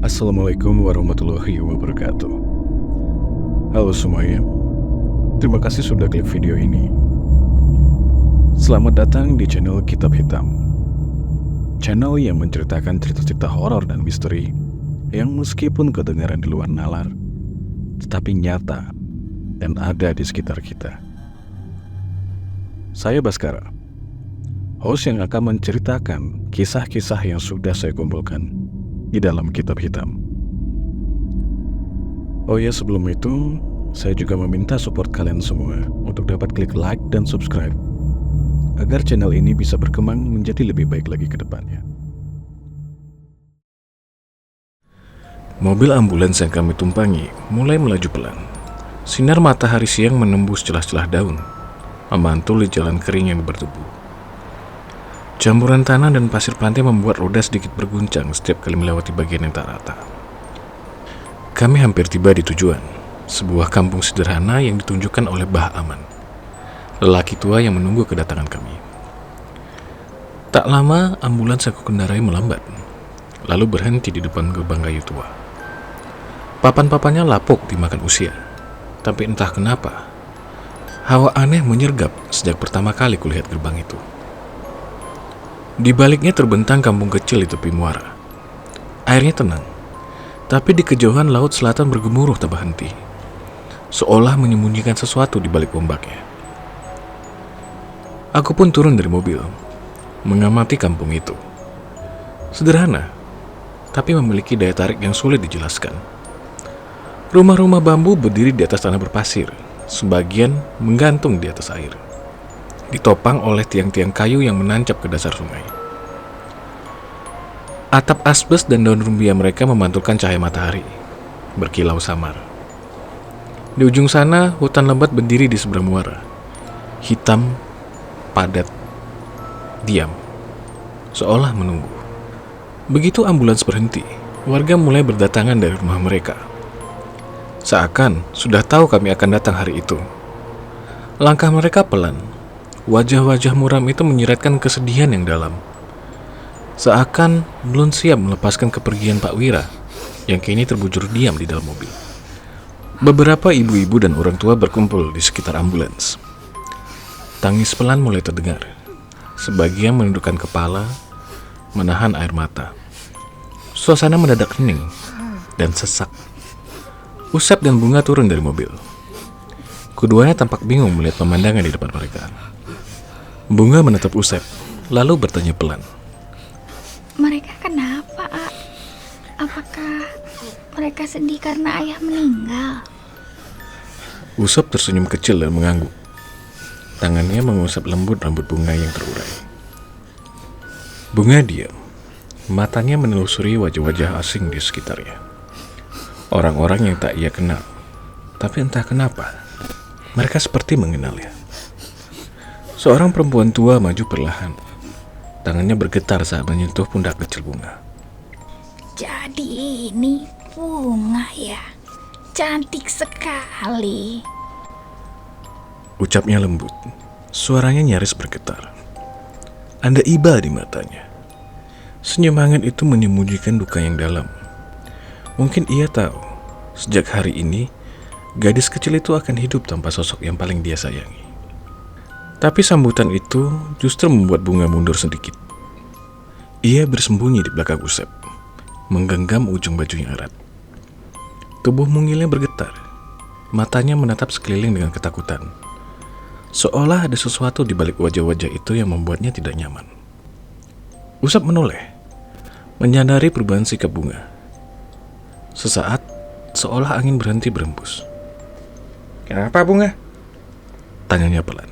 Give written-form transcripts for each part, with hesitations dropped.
Assalamualaikum warahmatullahi wabarakatuh. Halo semuanya, terima kasih sudah klik video ini. Selamat datang di channel Kitab Hitam, channel yang menceritakan cerita-cerita horor dan misteri yang meskipun kedengaran di luar nalar, tetapi nyata dan ada di sekitar kita. Saya Baskara, host yang akan menceritakan kisah-kisah yang sudah saya kumpulkan di dalam Kitab Hitam. Oh ya, sebelum itu, saya juga meminta support kalian semua untuk dapat klik like dan subscribe agar channel ini bisa berkembang menjadi lebih baik lagi ke depannya. Mobil ambulans yang kami tumpangi mulai melaju pelan. Sinar matahari siang menembus celah-celah daun, memantul di jalan kering yang berdebu. Campuran tanah dan pasir pantai membuat roda sedikit berguncang setiap kali melewati bagian yang tak rata. Kami hampir tiba di tujuan, sebuah kampung sederhana yang ditunjukkan oleh Bah Aman, lelaki tua yang menunggu kedatangan kami. Tak lama, ambulans aku kendarai melambat, lalu berhenti di depan gerbang kayu tua. Papan-papannya lapuk dimakan usia, tapi entah kenapa, hawa aneh menyergap sejak pertama kali kulihat gerbang itu. Di baliknya terbentang kampung kecil di tepi muara. Airnya tenang, tapi di kejauhan laut selatan bergemuruh tak berhenti, seolah menyembunyikan sesuatu di balik ombaknya. Aku pun turun dari mobil, mengamati kampung itu. Sederhana, tapi memiliki daya tarik yang sulit dijelaskan. Rumah-rumah bambu berdiri di atas tanah berpasir, sebagian menggantung di atas air, ditopang oleh tiang-tiang kayu yang menancap ke dasar sungai. Atap asbes dan daun rumbia mereka memantulkan cahaya matahari, berkilau samar. Di ujung sana, hutan lebat berdiri di seberang muara, hitam, padat, diam, seolah menunggu. Begitu ambulans berhenti, warga mulai berdatangan dari rumah mereka. Seakan sudah tahu kami akan datang hari itu. Langkah mereka pelan. Wajah-wajah muram itu menyiratkan kesedihan yang dalam. Seakan belum siap melepaskan kepergian Pak Wira yang kini terbujur diam di dalam mobil. Beberapa ibu-ibu dan orang tua berkumpul di sekitar ambulans. Tangis pelan mulai terdengar. Sebagian menundukkan kepala, menahan air mata. Suasana mendadak hening dan sesak. Usep dan Bunga turun dari mobil. Keduanya tampak bingung melihat pemandangan di depan mereka. Bunga menatap Usep, lalu bertanya pelan. Mereka kenapa, A? Apakah mereka sedih karena ayah meninggal? Usep tersenyum kecil dan mengangguk. Tangannya mengusap lembut rambut Bunga yang terurai. Bunga diam. Matanya menelusuri wajah-wajah asing di sekitarnya. Orang-orang yang tak ia kenal. Tapi entah kenapa, mereka seperti mengenalnya. Seorang perempuan tua maju perlahan. Tangannya bergetar saat menyentuh pundak kecil Bunga. Jadi ini Bunga ya? Cantik sekali. Ucapnya lembut. Suaranya nyaris bergetar. Ada iba di matanya. Senyum hangat itu menyembunyikan duka yang dalam. Mungkin ia tahu, sejak hari ini, gadis kecil itu akan hidup tanpa sosok yang paling dia sayangi. Tapi sambutan itu justru membuat Bunga mundur sedikit. Ia bersembunyi di belakang Usep, menggenggam ujung bajunya erat. Tubuh mungilnya bergetar, matanya menatap sekeliling dengan ketakutan. Seolah ada sesuatu di balik wajah-wajah itu yang membuatnya tidak nyaman. Usep menoleh, menyadari perubahan sikap Bunga. Sesaat, seolah angin berhenti berembus. Kenapa, Bunga? Tanyanya pelan.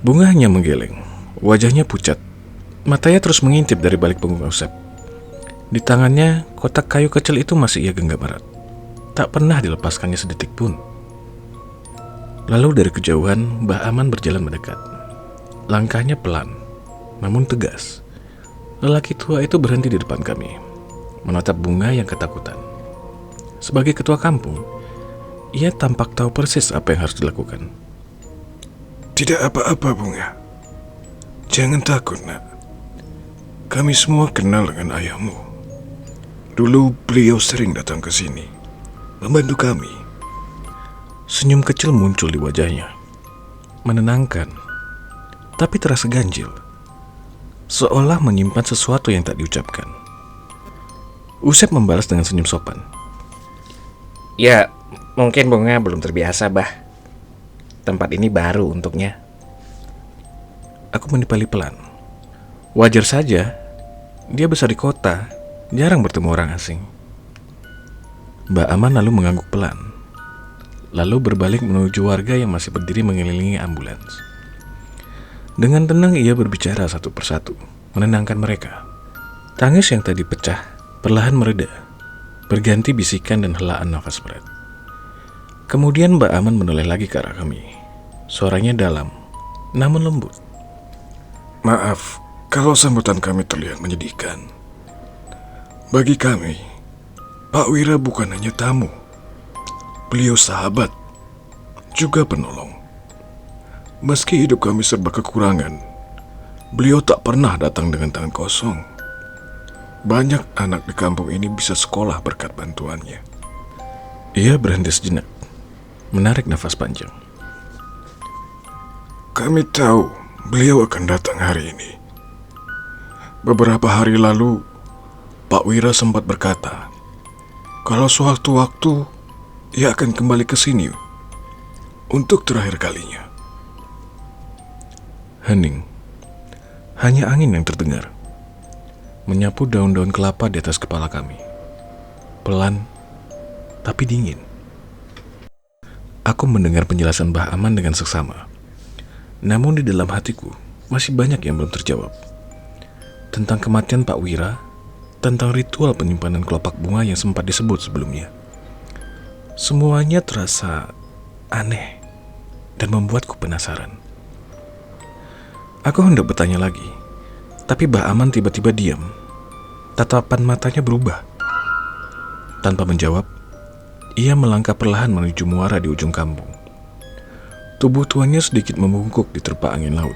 Bunga hanya menggeleng, wajahnya pucat. Matanya terus mengintip dari balik punggung Usep. Di tangannya, kotak kayu kecil itu masih ia genggam erat. Tak pernah dilepaskannya sedetik pun. Lalu dari kejauhan, Mbah Aman berjalan mendekat. Langkahnya pelan, namun tegas. Lelaki tua itu berhenti di depan kami, menatap Bunga yang ketakutan. Sebagai ketua kampung, ia tampak tahu persis apa yang harus dilakukan. Tidak apa-apa, Bunga. Jangan takut, nak. Kami semua kenal dengan ayahmu. Dulu beliau sering datang ke sini, membantu kami. Senyum kecil muncul di wajahnya. Menenangkan, tapi terasa ganjil. Seolah menyimpan sesuatu yang tak diucapkan. Usep membalas dengan senyum sopan. Ya, mungkin Bunga belum terbiasa, Bah. Tempat ini baru untuknya. Aku menipali pelan. Wajar saja, dia besar di kota, jarang bertemu orang asing. Mbak Aman lalu mengangguk pelan, lalu berbalik menuju warga yang masih berdiri mengelilingi ambulans. Dengan tenang ia berbicara satu persatu, menenangkan mereka. Tangis yang tadi pecah perlahan mereda, berganti bisikan dan helaan nafas berat. Kemudian Mbak Aman menoleh lagi ke arah kami. Suaranya dalam, namun lembut. Maaf kalau sambutan kami terlihat menyedihkan. Bagi kami, Pak Wira bukan hanya tamu. Beliau sahabat, juga penolong. Meski hidup kami serba kekurangan, beliau tak pernah datang dengan tangan kosong. Banyak anak di kampung ini bisa sekolah berkat bantuannya. Ia berhenti sejenak, menarik nafas panjang. Kami tahu beliau akan datang hari ini. Beberapa hari lalu, Pak Wira sempat berkata, kalau sewaktu-waktu ia akan kembali ke sini untuk terakhir kalinya. Hening. Hanya angin yang terdengar, menyapu daun-daun kelapa di atas kepala kami. Pelan, tapi dingin. Aku mendengar penjelasan Mbah Aman dengan seksama. Namun di dalam hatiku masih banyak yang belum terjawab. Tentang kematian Pak Wira, tentang ritual penyimpanan kelopak bunga yang sempat disebut sebelumnya. Semuanya terasa aneh dan membuatku penasaran. Aku hendak bertanya lagi, tapi Mbah Aman tiba-tiba diam. Tatapan matanya berubah. Tanpa menjawab, ia melangkah perlahan menuju muara di ujung kampung. Tubuh tuannya sedikit membungkuk di terpa angin laut.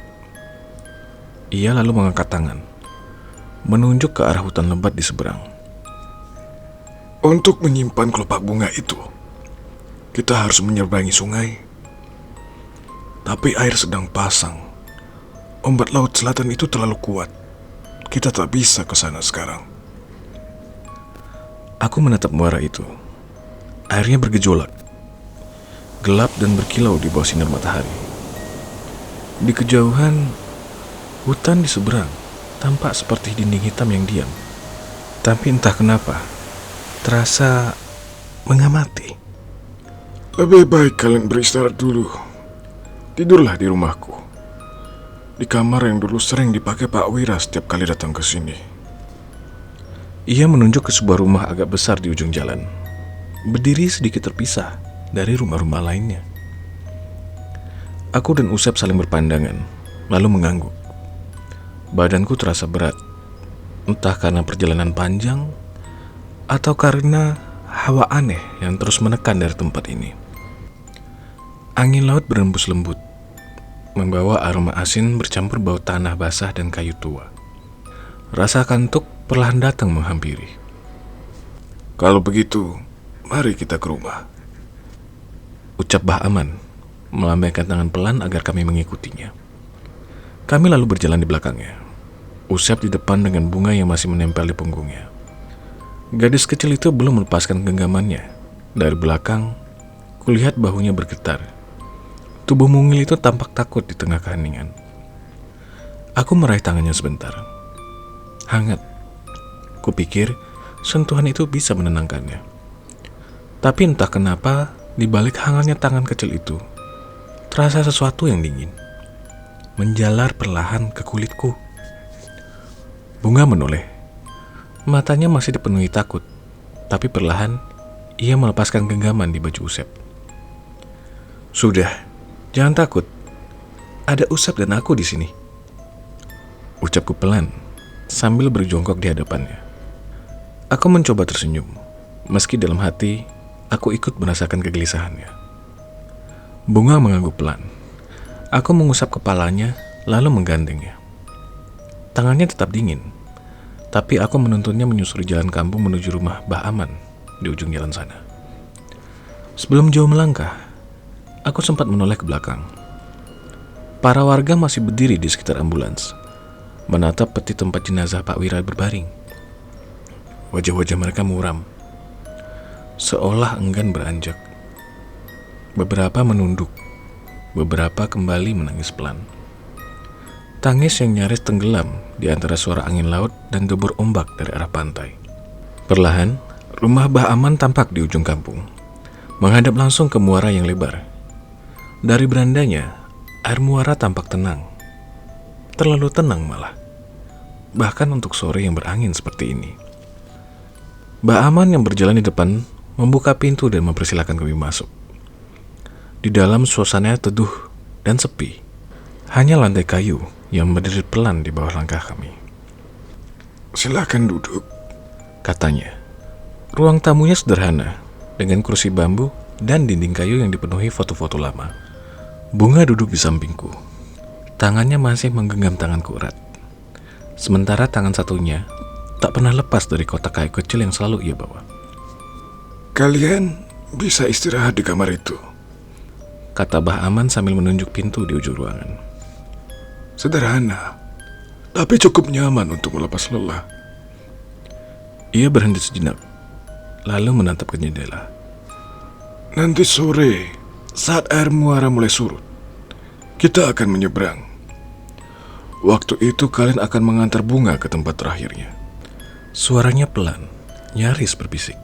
Ia lalu mengangkat tangan, menunjuk ke arah hutan lebat di seberang. Untuk menyimpan kelopak bunga itu, kita harus menyeberangi sungai. Tapi air sedang pasang. Ombak laut selatan itu terlalu kuat. Kita tak bisa ke sana sekarang. Aku menatap muara itu. Airnya bergejolak, gelap dan berkilau di bawah sinar matahari. Di kejauhan, hutan di seberang tampak seperti dinding hitam yang diam. Tapi entah kenapa, terasa mengamati. Lebih baik kalian beristirahat dulu. Tidurlah di rumahku. Di kamar yang dulu sering dipakai Pak Wira setiap kali datang ke sini. Ia menunjuk ke sebuah rumah agak besar di ujung jalan, berdiri sedikit terpisah dari rumah-rumah lainnya. Aku dan Usep saling berpandangan, lalu mengangguk. Badanku terasa berat, entah karena perjalanan panjang atau karena hawa aneh yang terus menekan dari tempat ini. Angin laut berembus lembut, membawa aroma asin bercampur bau tanah basah dan kayu tua. Rasa kantuk perlahan datang menghampiri. Kalau begitu, mari kita ke rumah, ucap Mbah Aman, melambaikan tangan pelan agar kami mengikutinya. Kami lalu berjalan di belakangnya, Usep di depan dengan bunga yang masih menempel di punggungnya. Gadis kecil itu belum melepaskan genggamannya. Dari belakang, kulihat bahunya bergetar. Tubuh mungil itu tampak takut di tengah keheningan. Aku meraih tangannya sebentar. Hangat. Kupikir sentuhan itu bisa menenangkannya. Tapi entah kenapa, di balik hangatnya tangan kecil itu, terasa sesuatu yang dingin, menjalar perlahan ke kulitku. Bunga menoleh. Matanya masih dipenuhi takut, tapi perlahan ia melepaskan genggaman di baju Usep. Sudah, jangan takut. Ada Usep dan aku di sini, ucapku pelan sambil berjongkok di hadapannya. Aku mencoba tersenyum, meski dalam hati aku ikut merasakan kegelisahannya. Bunga mengangguk pelan. Aku mengusap kepalanya, lalu menggandengnya. Tangannya tetap dingin, Tapi aku menuntunnya menyusuri jalan kampung menuju rumah Mbah Aman di ujung jalan sana. Sebelum jauh melangkah, aku sempat menoleh ke belakang. Para warga masih berdiri di sekitar ambulans, menatap peti tempat jenazah Pak Wira berbaring. Wajah-wajah mereka muram, seolah enggan beranjak. Beberapa menunduk, beberapa kembali menangis pelan. Tangis yang nyaris tenggelam di antara suara angin laut dan debur ombak dari arah pantai. Perlahan, rumah Mbah Aman tampak di ujung kampung, menghadap langsung ke muara yang lebar. Dari berandanya, air muara tampak tenang. Terlalu tenang malah. Bahkan untuk sore yang berangin seperti ini. Mbah Aman yang berjalan di depan membuka pintu dan mempersilahkan kami masuk. Di dalam suasananya teduh dan sepi. Hanya lantai kayu yang berdiri pelan di bawah langkah kami. Silakan duduk, Katanya. Ruang tamunya sederhana, dengan kursi bambu dan dinding kayu yang dipenuhi foto-foto lama. Bunga duduk di sampingku. Tangannya masih menggenggam tanganku erat. Sementara tangan satunya tak pernah lepas dari kotak kayu kecil yang selalu ia bawa. Kalian bisa istirahat di kamar itu. Kata Mbah Aman sambil menunjuk pintu di ujung ruangan. Sederhana, tapi cukup nyaman untuk melepas lelah. Ia berhenti sejenak, lalu menatap ke jendela. Nanti sore, saat air muara mulai surut, kita akan menyeberang. Waktu itu kalian akan mengantar bunga ke tempat terakhirnya. Suaranya pelan, nyaris berbisik.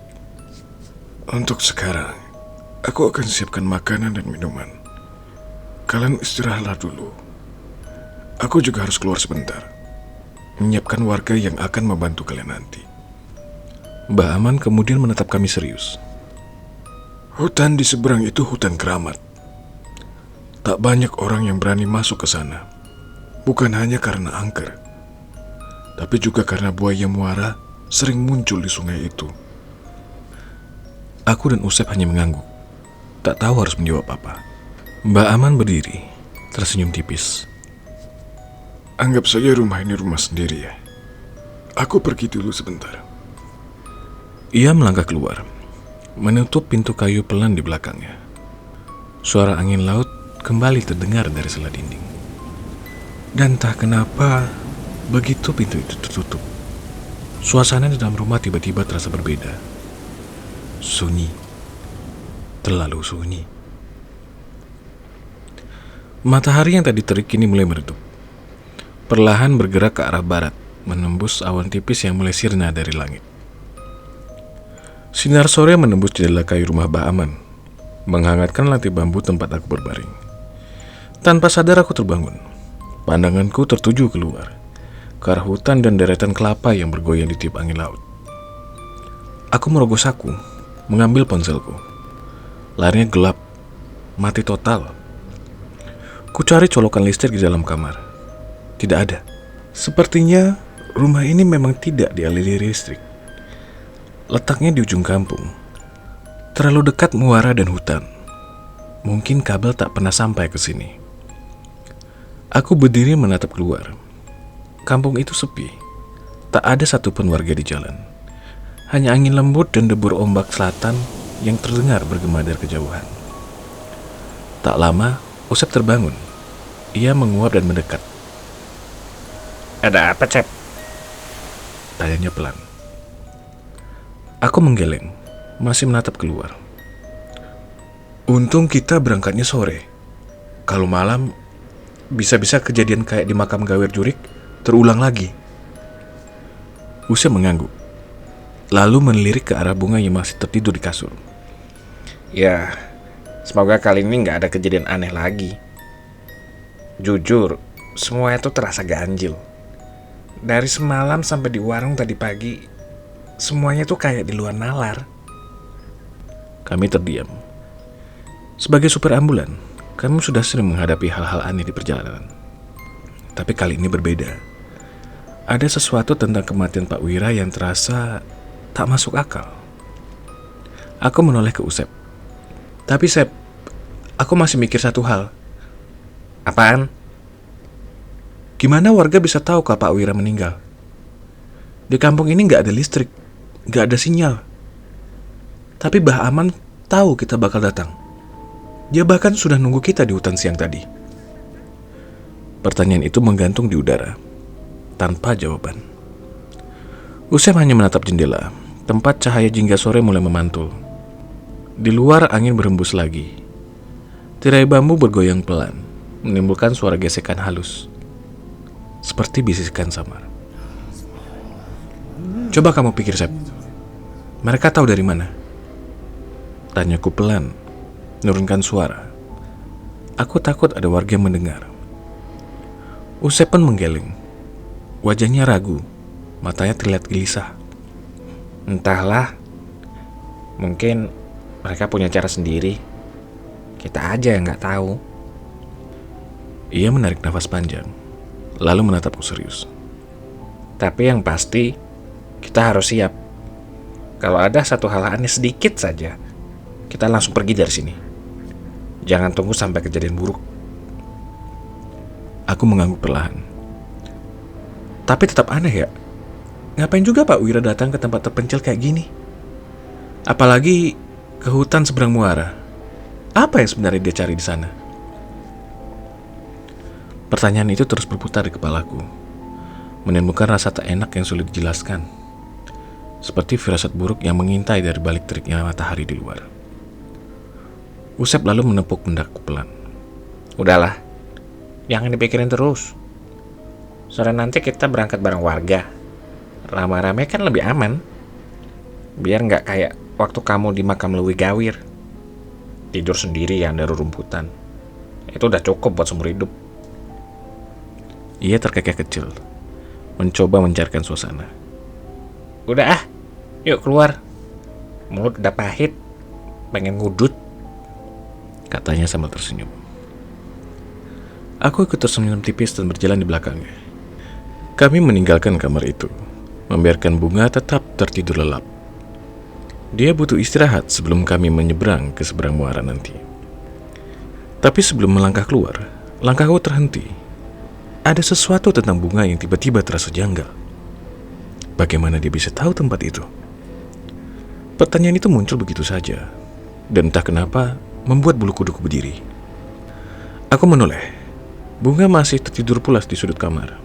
Untuk sekarang, aku akan siapkan makanan dan minuman. Kalian istirahatlah dulu. Aku juga harus keluar sebentar, menyiapkan warga yang akan membantu kalian nanti. Mbah Aman kemudian menatap kami serius. Hutan di seberang itu hutan keramat. Tak banyak orang yang berani masuk ke sana. Bukan hanya karena angker, tapi juga karena buaya muara sering muncul di sungai itu. Aku dan Usep hanya mengangguk, tak tahu harus menjawab apa. Mbah Aman berdiri, tersenyum tipis. Anggap saja rumah ini rumah sendiri ya. Aku pergi dulu sebentar. Ia melangkah keluar, menutup pintu kayu pelan di belakangnya. Suara angin laut kembali terdengar dari sela dinding. Dan tak kenapa, begitu pintu itu tertutup, suasana di dalam rumah tiba-tiba terasa berbeda. Sunyi, terlalu sunyi. Matahari yang tadi terik kini mulai meredup. Perlahan bergerak ke arah barat, menembus awan tipis yang mulai sirna dari langit. Sinar sore menembus jendela kayu rumah Mbah Aman, menghangatkan lantai bambu tempat aku berbaring. Tanpa sadar aku terbangun. Pandanganku tertuju keluar, ke arah hutan dan deretan kelapa yang bergoyang di tiup angin laut. Aku merogoh saku, mengambil ponselku. Layarnya gelap, mati total. Kucari colokan listrik di dalam kamar. Tidak ada. Sepertinya rumah ini memang tidak dialiri listrik. Letaknya di ujung kampung, terlalu dekat muara dan hutan. Mungkin kabel tak pernah sampai ke sini. Aku berdiri menatap keluar. Kampung itu sepi. Tak ada satupun warga di jalan. Hanya angin lembut dan debur ombak selatan yang terdengar bergema dari kejauhan. Tak lama, Usep terbangun. Ia menguap dan mendekat. Ada apa, Cep? Tanyanya pelan. Aku menggeleng, masih menatap keluar. Untung kita berangkatnya sore. Kalau malam, bisa-bisa kejadian kayak di makam Gawer Jurik terulang lagi. Usep mengangguk, lalu melirik ke arah bunga yang masih tertidur di kasur. Ya, semoga kali ini nggak ada kejadian aneh lagi. Jujur, semua itu terasa ganjil. Dari semalam sampai di warung tadi pagi, semuanya tuh kayak di luar nalar. Kami terdiam. Sebagai supir ambulan, kami sudah sering menghadapi hal-hal aneh di perjalanan. Tapi kali ini berbeda. Ada sesuatu tentang kematian Pak Wira yang terasa tak masuk akal. Aku menoleh ke Usep. Tapi Sep, aku masih mikir satu hal. Apaan? Gimana warga bisa tahu kalau Pak Wira meninggal? Di kampung ini nggak ada listrik, nggak ada sinyal. Tapi Bah Aman tahu kita bakal datang. Dia bahkan sudah nunggu kita di hutan siang tadi. Pertanyaan itu menggantung di udara, tanpa jawaban. Usep hanya menatap jendela, tempat cahaya jingga sore mulai memantul. Di luar angin berhembus lagi. Tirai bambu bergoyang pelan, menimbulkan suara gesekan halus, seperti bisikan samar. Coba kamu pikir, Sep. Mereka tahu dari mana? Tanyaku pelan, menurunkan suara. Aku takut ada warga yang mendengar. Usep pun menggeleng. Wajahnya ragu, matanya terlihat gelisah. Entahlah, mungkin mereka punya cara sendiri. Kita aja yang nggak tahu. Ia menarik nafas panjang, lalu menatapku serius. Tapi yang pasti, kita harus siap. Kalau ada satu hal aneh sedikit saja, kita langsung pergi dari sini. Jangan tunggu sampai kejadian buruk. Aku mengangguk perlahan. Tapi tetap aneh ya. Ngapain juga Pak Wira datang ke tempat terpencil kayak gini? Apalagi ke hutan seberang muara. Apa yang sebenarnya dia cari di sana? Pertanyaan itu terus berputar di kepalaku, menimbulkan rasa tak enak yang sulit dijelaskan. Seperti firasat buruk yang mengintai dari balik teriknya matahari di luar. Usep lalu menepuk pundakku pelan. Udahlah, jangan dipikirin terus. Sore nanti kita berangkat bareng warga. Rame-rame kan lebih aman. Biar nggak kayak waktu kamu di makam Lewi Gawir. Tidur sendirian dari rumputan. Itu udah cukup buat seumur hidup. Ia terkekeh kecil, mencoba mencairkan suasana. Udah yuk keluar. Mulut udah pahit, pengen ngudut, katanya sambil tersenyum. Aku ikut tersenyum tipis dan berjalan di belakangnya. Kami meninggalkan kamar itu, membiarkan Bunga tetap tertidur lelap. Dia butuh istirahat sebelum kami menyeberang ke seberang muara nanti. Tapi sebelum melangkah keluar, langkahku terhenti. Ada sesuatu tentang Bunga yang tiba-tiba terasa janggal. Bagaimana dia bisa tahu tempat itu? Pertanyaan itu muncul begitu saja, dan entah kenapa membuat bulu kuduku berdiri. Aku menoleh. Bunga masih tertidur pulas di sudut kamar,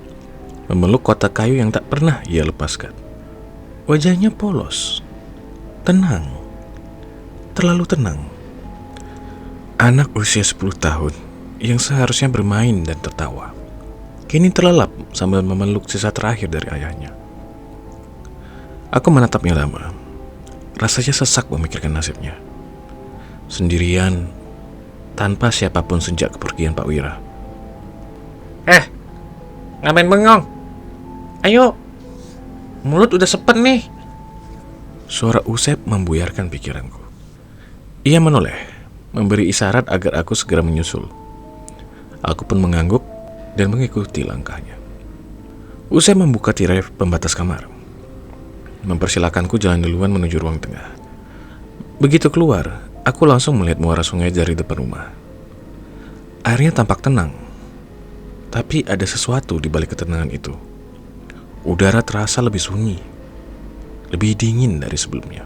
memeluk kotak kayu yang tak pernah ia lepaskan. Wajahnya polos, tenang, terlalu tenang. Anak usia 10 tahun yang seharusnya bermain dan tertawa, kini terlelap sambil memeluk sisa terakhir dari ayahnya. Aku menatapnya lama. Rasanya sesak memikirkan nasibnya. Sendirian, tanpa siapapun sejak kepergian Pak Wira. Ngapain bengong? Ayo, mulut udah sepet nih. Suara Usep membuyarkan pikiranku. Ia menoleh, memberi isyarat agar aku segera menyusul. Aku pun mengangguk dan mengikuti langkahnya. Usep membuka tirai pembatas kamar, mempersilakanku jalan duluan menuju ruang tengah. Begitu keluar, aku langsung melihat muara sungai dari depan rumah. Airnya tampak tenang, tapi ada sesuatu di balik ketenangan itu. Udara terasa lebih sunyi, lebih dingin dari sebelumnya.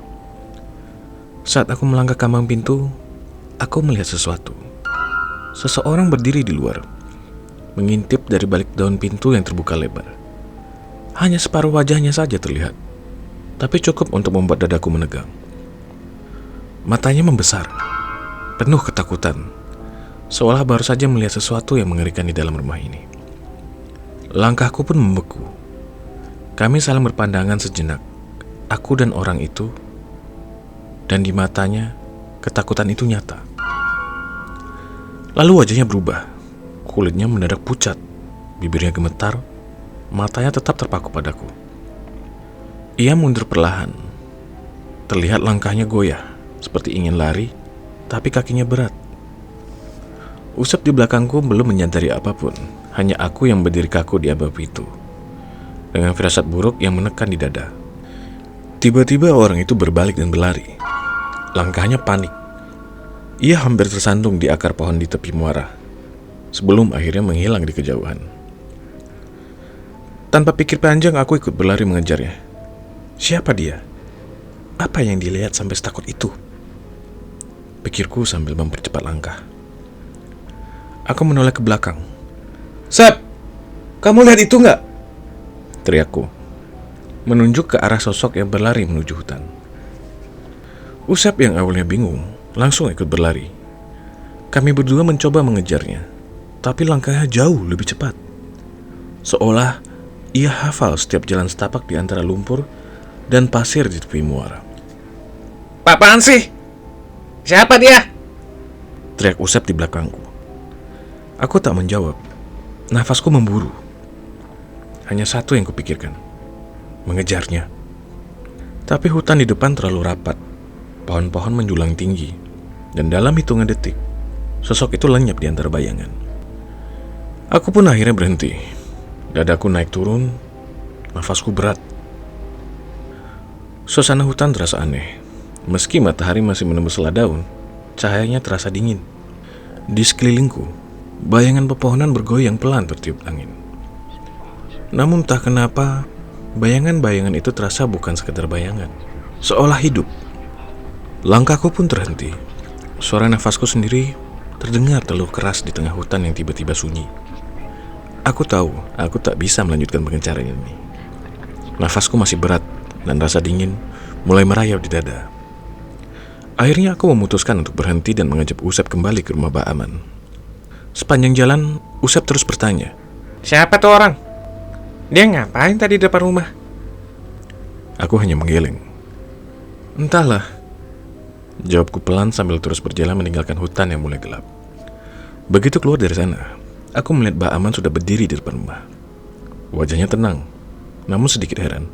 Saat aku melangkah ke ambang pintu, aku melihat sesuatu. Seseorang berdiri di luar, mengintip dari balik daun pintu yang terbuka lebar. Hanya separuh wajahnya saja terlihat, tapi cukup untuk membuat dadaku menegang. Matanya membesar, penuh ketakutan, seolah baru saja melihat sesuatu yang mengerikan di dalam rumah ini. Langkahku pun membeku. Kami saling berpandangan sejenak, aku dan orang itu, dan di matanya ketakutan itu nyata. Lalu wajahnya berubah, kulitnya mendadak pucat, bibirnya gemetar, matanya tetap terpaku padaku. Ia mundur perlahan. Terlihat langkahnya goyah, seperti ingin lari, tapi kakinya berat. Usep di belakangku belum menyadari apapun, hanya aku yang berdiri kaku di ambang pintu, dengan firasat buruk yang menekan di dada. Tiba-tiba orang itu berbalik dan berlari. Langkahnya panik. Ia hampir tersandung di akar pohon di tepi muara, sebelum akhirnya menghilang di kejauhan. Tanpa pikir panjang, aku ikut berlari mengejarnya. Siapa dia? Apa yang dilihat sampai setakut itu? Pikirku sambil mempercepat langkah. Aku menoleh ke belakang. Sep, kamu lihat itu nggak? Teriakku, menunjuk ke arah sosok yang berlari menuju hutan. Usep yang awalnya bingung, langsung ikut berlari. Kami berdua mencoba mengejarnya, tapi langkahnya jauh lebih cepat. Seolah ia hafal setiap jalan setapak di antara lumpur dan pasir di tepi muara. Apaan sih? Siapa dia? Teriak Usep di belakangku. Aku tak menjawab. Nafasku memburu. Hanya satu yang kupikirkan, mengejarnya. Tapi hutan di depan terlalu rapat. Pohon-pohon menjulang tinggi, dan dalam hitungan detik, sosok itu lenyap di antara bayangan. Aku pun akhirnya berhenti. Dadaku naik turun, nafasku berat. Suasana hutan terasa aneh. Meski matahari masih menembus helai daun, cahayanya terasa dingin. Di sekelilingku, bayangan pepohonan bergoyang pelan tertiup angin. Namun entah kenapa, bayangan-bayangan itu terasa bukan sekedar bayangan, seolah hidup. Langkahku pun terhenti. Suara nafasku sendiri terdengar terlalu keras di tengah hutan yang tiba-tiba sunyi. Aku tahu, aku tak bisa melanjutkan pengejaran ini. Nafasku masih berat, dan rasa dingin mulai merayau di dada. Akhirnya aku memutuskan untuk berhenti dan mengajak Usep kembali ke rumah Mbak Aman. Sepanjang jalan, Usep terus bertanya, Siapa tuh orang? Dia ngapain tadi di depan rumah? Aku hanya menggeleng. Entahlah, jawabku pelan sambil terus berjalan meninggalkan hutan yang mulai gelap. Begitu keluar dari sana, aku melihat Mbak Aman sudah berdiri di depan rumah. Wajahnya tenang, namun sedikit heran.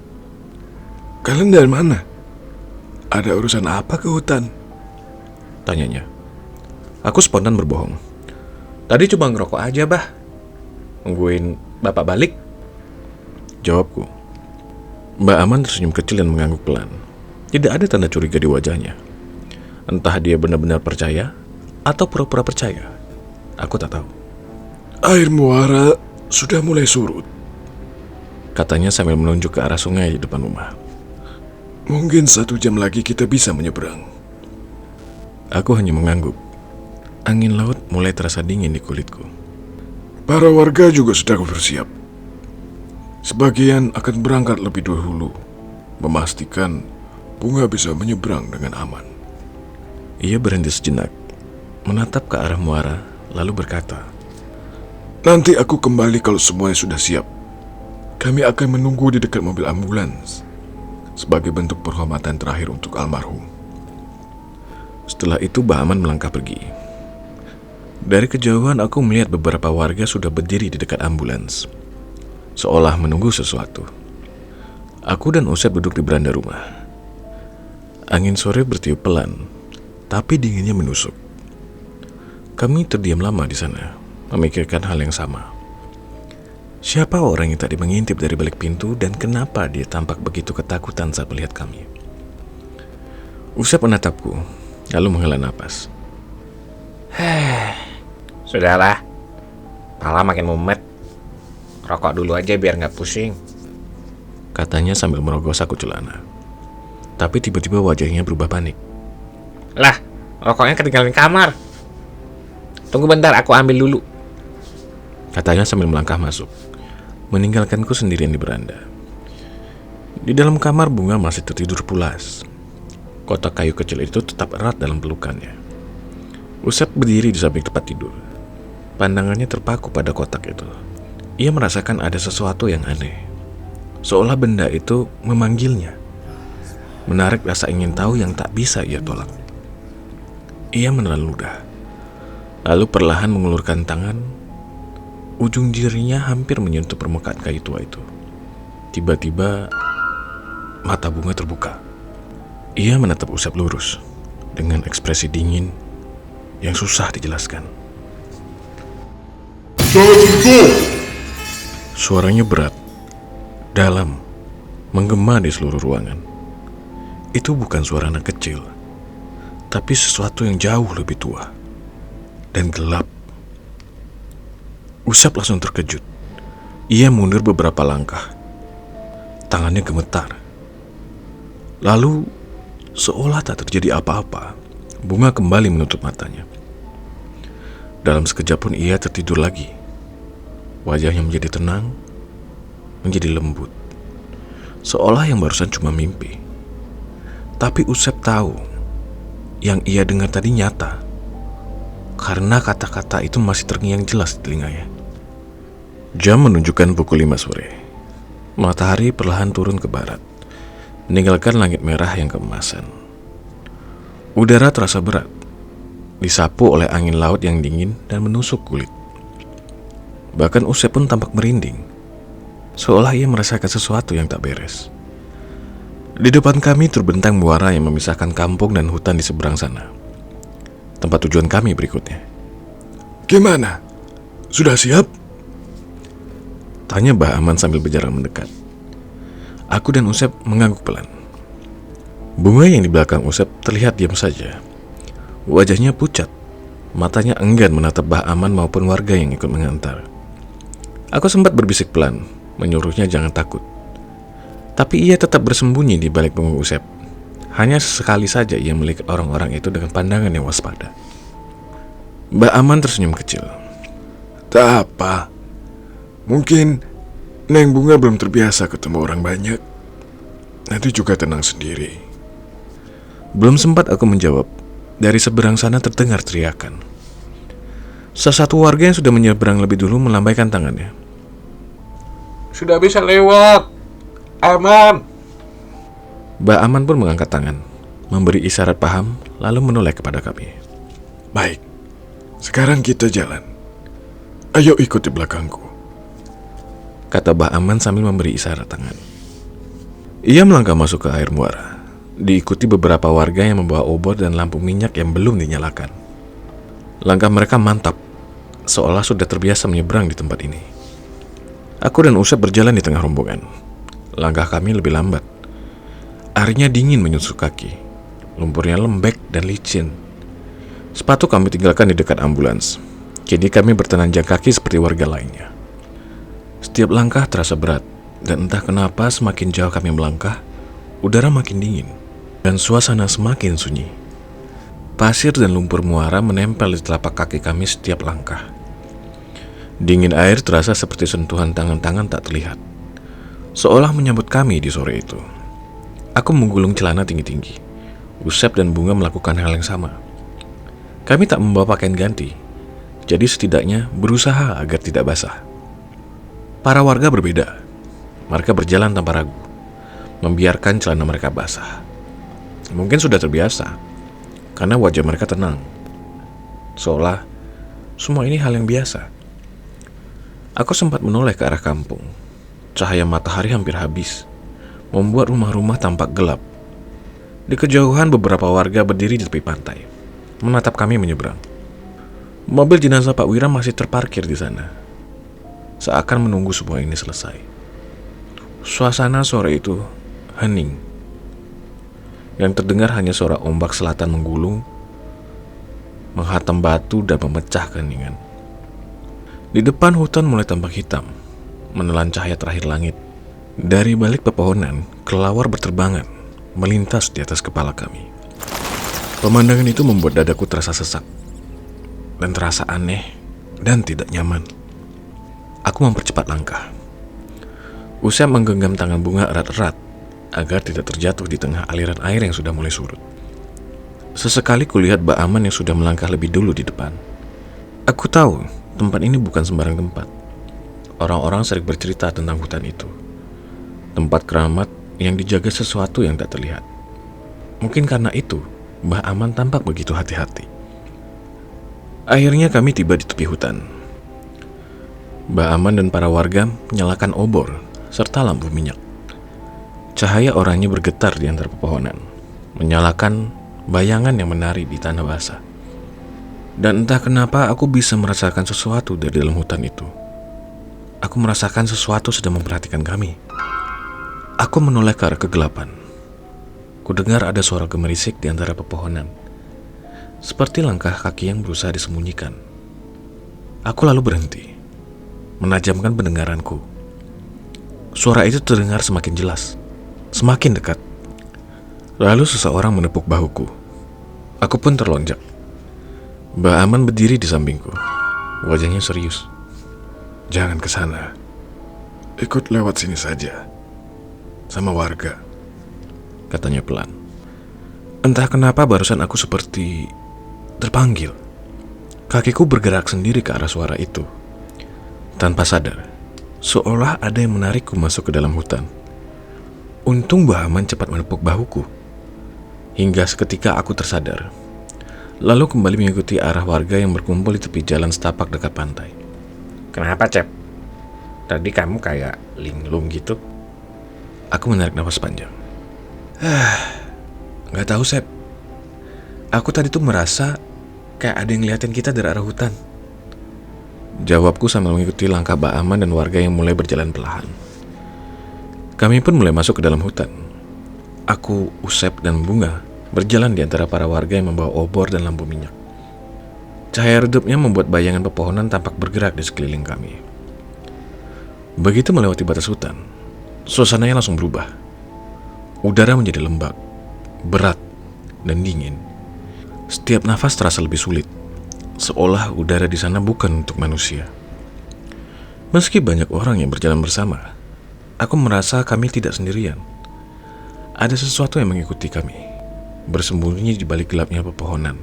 Kalian dari mana? Ada urusan apa ke hutan? Tanyanya. Aku spontan berbohong. Tadi cuma ngerokok aja, Bah. Nungguin bapak balik. Jawabku. Mbak Aman tersenyum kecil dan mengangguk pelan. Tidak ada tanda curiga di wajahnya. Entah dia benar-benar percaya atau pura-pura percaya. Aku tak tahu. Air muara sudah mulai surut. Katanya sambil menunjuk ke arah sungai di depan rumah. Mungkin 1 jam lagi kita bisa menyeberang. Aku hanya mengangguk. Angin laut mulai terasa dingin di kulitku. Para warga juga sudah bersiap. Sebagian akan berangkat lebih dahulu, memastikan Bunga bisa menyeberang dengan aman. Ia berhenti sejenak, menatap ke arah muara, lalu berkata, Nanti aku kembali kalau semuanya sudah siap. Kami akan menunggu di dekat mobil ambulans sebagai bentuk penghormatan terakhir untuk almarhum. Setelah itu Mbak Aman melangkah pergi. Dari kejauhan aku melihat beberapa warga sudah berdiri di dekat ambulans, seolah menunggu sesuatu. Aku dan Usep duduk di beranda rumah. Angin sore bertiup pelan, tapi dinginnya menusuk. Kami terdiam lama di sana, memikirkan hal yang sama. Siapa orang yang tadi mengintip dari balik pintu dan kenapa dia tampak begitu ketakutan saat melihat kami? Usep menatapku, lalu menghela napas. Sudahlah, pala makin mumet. Rokok dulu aja biar nggak pusing. Katanya sambil merogoh saku celana. Tapi tiba-tiba wajahnya berubah panik. Lah, rokoknya ketinggalan di kamar. Tunggu bentar, aku ambil dulu. Katanya sambil melangkah masuk, meninggalkanku sendirian di beranda. Di dalam kamar Bunga masih tertidur pulas. Kotak kayu kecil itu tetap erat dalam pelukannya. Usep berdiri di samping tempat tidur. Pandangannya terpaku pada kotak itu. Ia merasakan ada sesuatu yang aneh. Seolah benda itu memanggilnya. Menarik rasa ingin tahu yang tak bisa ia tolak. Ia menelan ludah. Lalu perlahan mengulurkan tangan. Ujung jarinya hampir menyentuh permukaan kayu tua itu. Tiba-tiba mata Bunga terbuka. Ia menatap Usep lurus dengan ekspresi dingin yang susah dijelaskan. Suaranya berat, dalam, menggema di seluruh ruangan. Itu bukan suara anak kecil, tapi sesuatu yang jauh lebih tua dan gelap. Usep langsung terkejut. Ia mundur beberapa langkah. Tangannya gemetar. Lalu, seolah tak terjadi apa-apa, Bunga kembali menutup matanya. Dalam sekejap pun ia tertidur lagi. Wajahnya menjadi tenang, menjadi lembut, seolah yang barusan cuma mimpi. Tapi Usep tahu yang ia dengar tadi nyata, karena kata-kata itu masih terngiang jelas di telinganya. Jam menunjukkan pukul 5 sore. Matahari perlahan turun ke barat, meninggalkan langit merah yang keemasan. Udara terasa berat, disapu oleh angin laut yang dingin dan menusuk kulit. Bahkan Usep pun tampak merinding, seolah ia merasakan sesuatu yang tak beres. Di depan kami terbentang muara yang memisahkan kampung dan hutan di seberang sana. Tempat tujuan kami berikutnya. Gimana? Sudah siap? Tanya Mbah Aman sambil berjalan mendekat. Aku dan Usep mengangguk pelan. Bunga yang di belakang Usep terlihat diam saja. Wajahnya pucat, matanya enggan menatap Mbah Aman maupun warga yang ikut mengantar. Aku sempat berbisik pelan, menyuruhnya jangan takut. Tapi ia tetap bersembunyi di balik punggung Usep. Hanya sesekali saja ia melihat orang-orang itu dengan pandangan yang waspada. Mbak Aman tersenyum kecil. Tak apa. Mungkin Neng Bunga belum terbiasa ketemu orang banyak. Nanti juga tenang sendiri. Belum sempat aku menjawab, dari seberang sana terdengar teriakan. Salah satu warga yang sudah menyeberang lebih dulu melambaikan tangannya. Sudah bisa lewat. Aman. Mbak Aman pun mengangkat tangan, memberi isyarat paham, lalu menoleh kepada kami. Baik, sekarang kita jalan. Ayo ikut di belakangku, kata Mbah Aman sambil memberi isyarat tangan. Ia melangkah masuk ke air muara, diikuti beberapa warga yang membawa obor dan lampu minyak yang belum dinyalakan. Langkah mereka mantap, seolah sudah terbiasa menyeberang di tempat ini. Aku dan Usep berjalan di tengah rombongan. Langkah kami lebih lambat. Airnya dingin menyusuk kaki, lumpurnya lembek dan licin. Sepatu kami tinggalkan di dekat ambulans. Kini kami bertelanjang kaki seperti warga lainnya. Setiap langkah terasa berat, dan entah kenapa semakin jauh kami melangkah, udara makin dingin, dan suasana semakin sunyi. Pasir dan lumpur muara menempel di telapak kaki kami setiap langkah. Dingin air terasa seperti sentuhan tangan-tangan tak terlihat, seolah menyambut kami di sore itu. Aku menggulung celana tinggi-tinggi. Usep dan Bunga melakukan hal yang sama. Kami tak membawa pakaian ganti, jadi setidaknya berusaha agar tidak basah. Para warga berbeda. Mereka berjalan tanpa ragu, membiarkan celana mereka basah. Mungkin sudah terbiasa, karena wajah mereka tenang, seolah semua ini hal yang biasa. Aku sempat menoleh ke arah kampung. Cahaya matahari hampir habis, membuat rumah-rumah tampak gelap. Di kejauhan beberapa warga berdiri di tepi pantai, menatap kami menyeberang. Mobil jenazah Pak Wira masih terparkir di sana, seakan menunggu semua ini selesai. Suasana sore itu hening, yang terdengar hanya suara ombak selatan menggulung, menghantam batu dan memecah keheningan. Di depan hutan mulai tampak hitam, menelan cahaya terakhir langit. Dari balik pepohonan, kelawar berterbangan, melintas di atas kepala kami. Pemandangan itu membuat dadaku terasa sesak, dan terasa aneh dan tidak nyaman. Aku mempercepat langkah. Usep menggenggam tangan Bunga erat-erat, agar tidak terjatuh di tengah aliran air yang sudah mulai surut. Sesekali kulihat Mbak Aman yang sudah melangkah lebih dulu di depan. Aku tahu, tempat ini bukan sembarang tempat. Orang-orang sering bercerita tentang hutan itu. Tempat keramat yang dijaga sesuatu yang tak terlihat. Mungkin karena itu, Mbah Aman tampak begitu hati-hati. Akhirnya kami tiba di tepi hutan. Mbah Aman dan para warga menyalakan obor serta lampu minyak. Cahaya oranye bergetar di antara pepohonan, menyalakan bayangan yang menari di tanah basah. Dan entah kenapa aku bisa merasakan sesuatu dari dalam hutan itu. Aku merasakan sesuatu sedang memperhatikan kami. Aku menoleh ke arah kegelapan. Kudengar ada suara gemerisik di antara pepohonan, seperti langkah kaki yang berusaha disembunyikan. Aku lalu berhenti, menajamkan pendengaranku. Suara itu terdengar semakin jelas, semakin dekat. Lalu seseorang menepuk bahuku. Aku pun terlonjak. Mbak Aman berdiri di sampingku. Wajahnya serius. Jangan ke sana. Ikut lewat sini saja. Sama warga. Katanya pelan. Entah kenapa barusan aku seperti terpanggil. Kakiku bergerak sendiri ke arah suara itu. Tanpa sadar, seolah ada yang menarikku masuk ke dalam hutan. Untung Mbak Aman cepat menepuk bahuku. Hingga seketika aku tersadar. Lalu kembali mengikuti arah warga yang berkumpul di tepi jalan setapak dekat pantai. Kenapa, Cep? Tadi kamu kayak linglung gitu. Aku menarik nafas panjang. Gak tahu, Sep. Aku tadi tuh merasa kayak ada yang ngeliatin kita dari arah hutan. Jawabku sambil mengikuti langkah Mbak Aman dan warga yang mulai berjalan perlahan. Kami pun mulai masuk ke dalam hutan. Aku, Usep, dan Bunga berjalan di antara para warga yang membawa obor dan lampu minyak. Cahaya redupnya membuat bayangan pepohonan tampak bergerak di sekeliling kami. Begitu melewati batas hutan, suasananya langsung berubah. Udara menjadi lembab, berat, dan dingin. Setiap nafas terasa lebih sulit, seolah udara di sana bukan untuk manusia. Meski banyak orang yang berjalan bersama, aku merasa kami tidak sendirian. Ada sesuatu yang mengikuti kami, bersembunyi di balik gelapnya pepohonan.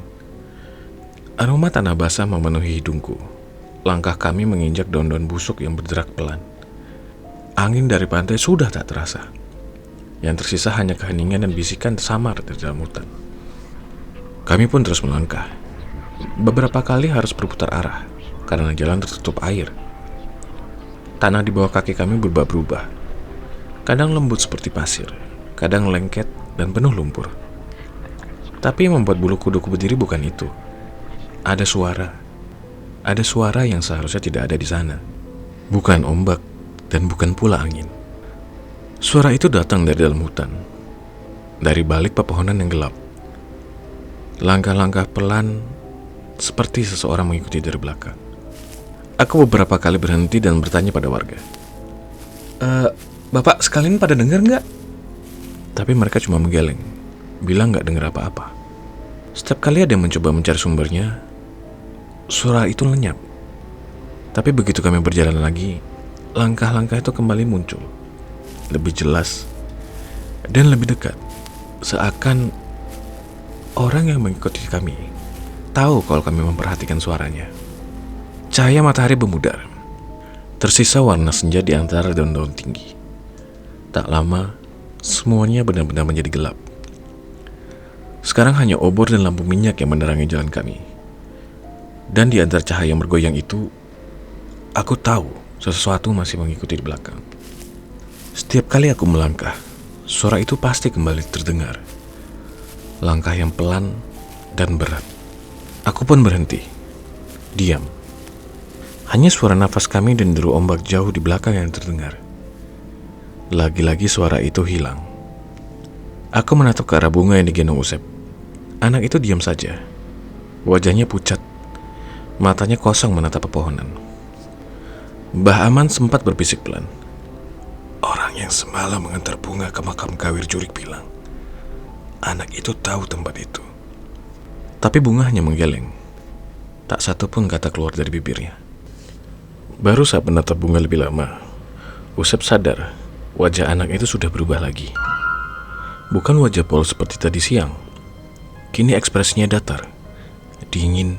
Aroma tanah basah memenuhi hidungku. Langkah kami menginjak daun-daun busuk yang bergerak pelan. Angin dari pantai sudah tak terasa. Yang tersisa hanya keheningan dan bisikan samar di dalam hutan. Kami pun terus melangkah. Beberapa kali harus berputar arah karena jalan tertutup air. Tanah di bawah kaki kami berubah-ubah. Kadang lembut seperti pasir, kadang lengket dan penuh lumpur. Tapi yang membuat bulu kuduku berdiri bukan itu. Ada suara. Ada suara yang seharusnya tidak ada di sana. Bukan ombak dan bukan pula angin. Suara itu datang dari dalam hutan, dari balik pepohonan yang gelap. Langkah-langkah pelan, seperti seseorang mengikuti dari belakang. Aku beberapa kali berhenti dan bertanya pada warga. Bapak sekalian pada dengar nggak? Tapi mereka cuma menggeleng, bilang nggak dengar apa-apa. Setiap kali ada yang mencoba mencari sumbernya, suara itu lenyap. Tapi begitu kami berjalan lagi, langkah-langkah itu kembali muncul. Lebih jelas dan lebih dekat. Seakan orang yang mengikuti kami tahu kalau kami memperhatikan suaranya. Cahaya matahari memudar. Tersisa warna senja di antara daun-daun tinggi. Tak lama, semuanya benar-benar menjadi gelap. Sekarang hanya obor dan lampu minyak yang menerangi jalan kami. Dan di antara cahaya yang bergoyang itu, aku tahu sesuatu masih mengikuti di belakang. Setiap kali aku melangkah, suara itu pasti kembali terdengar. Langkah yang pelan dan berat. Aku pun berhenti. Diam. Hanya suara nafas kami dan deru ombak jauh di belakang yang terdengar. Lagi-lagi suara itu hilang. Aku menatap ke arah Bunga yang digendong Usep. Anak itu diam saja. Wajahnya pucat. Matanya kosong menatap pepohonan. Mbah Aman sempat berbisik pelan. Orang yang semalam mengantar Bunga ke makam Gawir Jurik bilang, anak itu tahu tempat itu. Tapi Bunga hanya menggeleng. Tak satu pun kata keluar dari bibirnya. Baru saat menatap Bunga lebih lama, Usep sadar wajah anak itu sudah berubah lagi. Bukan wajah polos seperti tadi siang. Kini ekspresinya datar, dingin,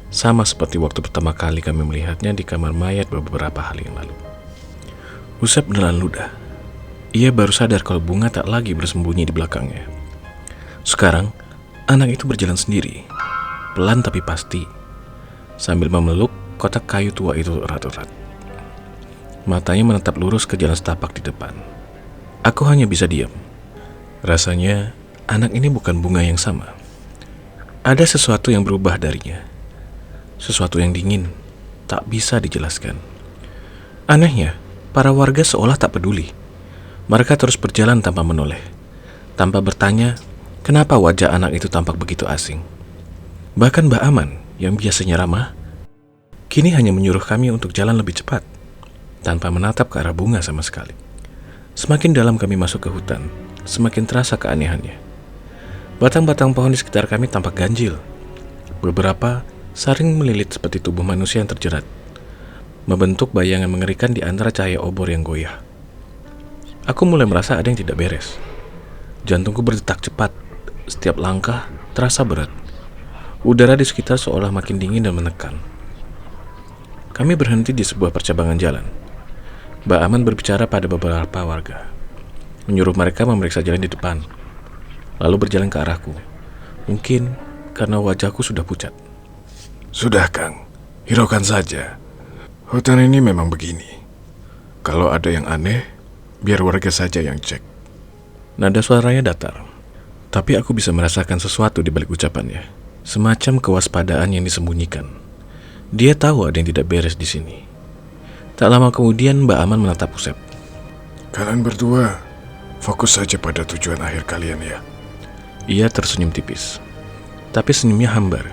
sama seperti waktu pertama kali kami melihatnya di kamar mayat beberapa hari yang lalu. Usep menelan ludah. Ia baru sadar kalau Bunga tak lagi bersembunyi di belakangnya. Sekarang, anak itu berjalan sendiri, pelan tapi pasti, sambil memeluk kotak kayu tua itu erat-erat. Matanya menatap lurus ke jalan setapak di depan. Aku hanya bisa diam. Rasanya anak ini bukan Bunga yang sama. Ada sesuatu yang berubah darinya. Sesuatu yang dingin, tak bisa dijelaskan. Anehnya, para warga seolah tak peduli. Mereka terus berjalan tanpa menoleh, tanpa bertanya kenapa wajah anak itu tampak begitu asing. Bahkan Mbak Aman yang biasanya ramah, kini hanya menyuruh kami untuk jalan lebih cepat, tanpa menatap ke arah Bunga sama sekali. Semakin dalam kami masuk ke hutan, semakin terasa keanehannya. Batang-batang pohon di sekitar kami tampak ganjil. Beberapa saling melilit seperti tubuh manusia yang terjerat, membentuk bayangan mengerikan di antara cahaya obor yang goyah. Aku mulai merasa ada yang tidak beres. Jantungku berdetak cepat. Setiap langkah terasa berat. Udara di sekitar seolah makin dingin dan menekan. Kami berhenti di sebuah percabangan jalan. Mbak Aman berbicara pada beberapa warga, menyuruh mereka memeriksa jalan di depan, lalu berjalan ke arahku. Mungkin karena wajahku sudah pucat. Sudah, Kang. Hiraukan saja. Hutan ini memang begini. Kalau ada yang aneh, biar warga saja yang cek. Nada suaranya datar, tapi aku bisa merasakan sesuatu di balik ucapannya. Semacam kewaspadaan yang disembunyikan. Dia tahu ada yang tidak beres di sini. Tak lama kemudian Mbak Aman menatap Usep. Kalian berdua fokus saja pada tujuan akhir kalian ya. Ia tersenyum tipis, tapi senyumnya hambar.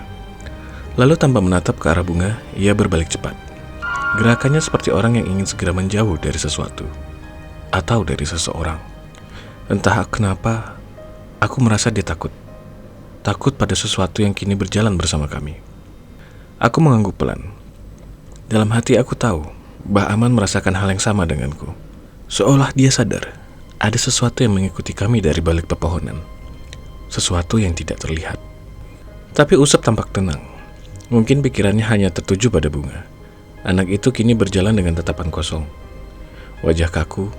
Lalu tanpa menatap ke arah Bunga, ia berbalik cepat. Gerakannya seperti orang yang ingin segera menjauh dari sesuatu atau dari seseorang. Entah kenapa, aku merasa dia takut. Takut pada sesuatu yang kini berjalan bersama kami. Aku mengangguk pelan. Dalam hati aku tahu Mbah Aman merasakan hal yang sama denganku. Seolah dia sadar ada sesuatu yang mengikuti kami dari balik pepohonan. Sesuatu yang tidak terlihat. Tapi Usep tampak tenang. Mungkin pikirannya hanya tertuju pada Bunga. Anak itu kini berjalan dengan tatapan kosong. Wajah kaku,